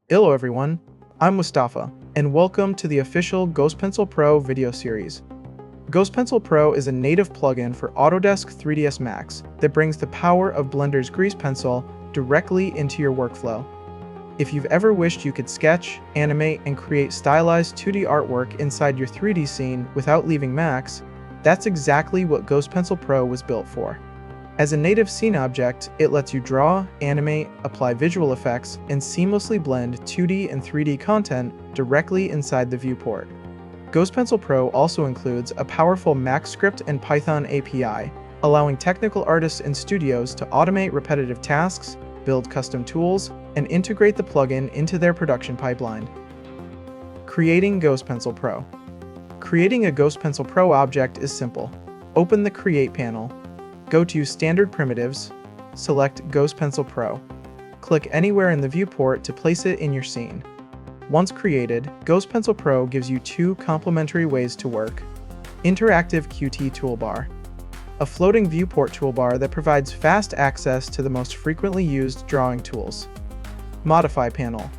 Hello everyone, I'm Mustafa, and welcome to the official GhostPencilPro video series. GhostPencilPro is a native plugin for Autodesk 3ds Max that brings the power of Blender's grease pencil directly into your workflow. If you've ever wished you could sketch, animate, and create stylized 2D artwork inside your 3D scene without leaving Max, that's exactly what GhostPencilPro was built for. As a native scene object, it lets you draw, animate, apply visual effects, and seamlessly blend 2D and 3D content directly inside the viewport. GhostPencilPro also includes a powerful Max script and Python API, allowing technical artists and studios to automate repetitive tasks, build custom tools, and integrate the plugin into their production pipeline. Creating GhostPencilPro. Creating a GhostPencilPro object is simple. Open the Create panel. Go to Standard Primitives, select GhostPencilPro. Click anywhere in the viewport to place it in your scene. Once created, GhostPencilPro gives you two complementary ways to work. Interactive Qt Toolbar, a floating viewport toolbar that provides fast access to the most frequently used drawing tools. Modify panel.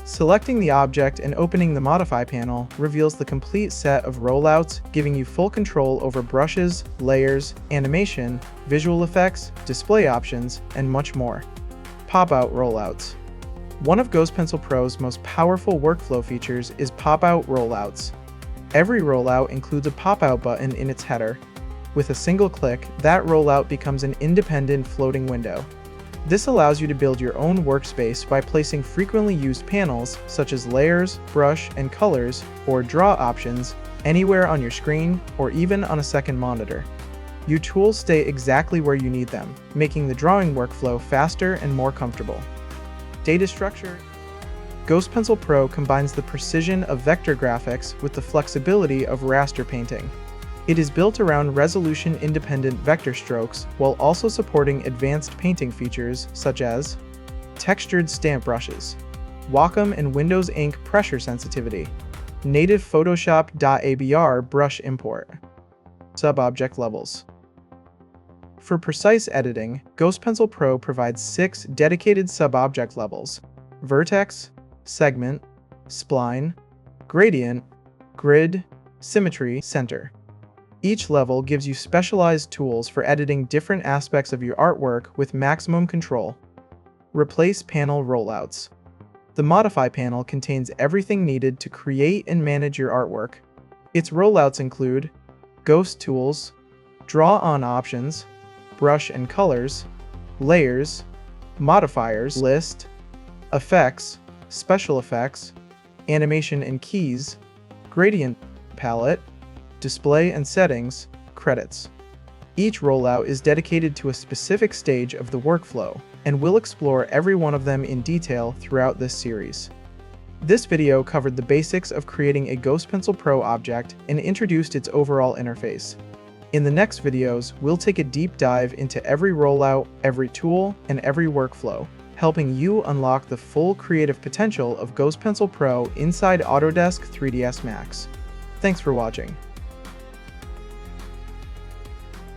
Selecting the object and opening the Modify panel reveals the complete set of rollouts, giving you full control over brushes, layers, animation, visual effects, display options, and much more. Pop-out Rollouts. One of GhostPencilPro's most powerful workflow features is Pop-out Rollouts. Every rollout includes a pop-out button in its header. With a single click, that rollout becomes an independent floating window. This allows you to build your own workspace by placing frequently used panels such as layers, brush, and colors, or draw options anywhere on your screen or even on a second monitor. Your tools stay exactly where you need them, making the drawing workflow faster and more comfortable. Data structure. GhostPencilPro combines the precision of vector graphics with the flexibility of raster painting. It is built around resolution-independent vector strokes while also supporting advanced painting features such as textured stamp brushes, Wacom and Windows Ink pressure sensitivity, native Photoshop.abr brush import, sub-object levels. For precise editing, GhostPencilPro provides 6 dedicated sub-object levels: vertex, segment, spline, gradient, grid, symmetry, center. Each level gives you specialized tools for editing different aspects of your artwork with maximum control. Replace panel rollouts. The Modify panel contains everything needed to create and manage your artwork. Its rollouts include Ghost tools, Draw on options, Brush and colors, Layers, Modifiers list, Effects, Special effects, Animation and keys, Gradient palette, Display and settings, credits. Each rollout is dedicated to a specific stage of the workflow, and we'll explore every one of them in detail throughout this series. This video covered the basics of creating a GhostPencilPro object and introduced its overall interface. In the next videos, we'll take a deep dive into every rollout, every tool, and every workflow, helping you unlock the full creative potential of GhostPencilPro inside Autodesk 3ds Max. Thanks for watching.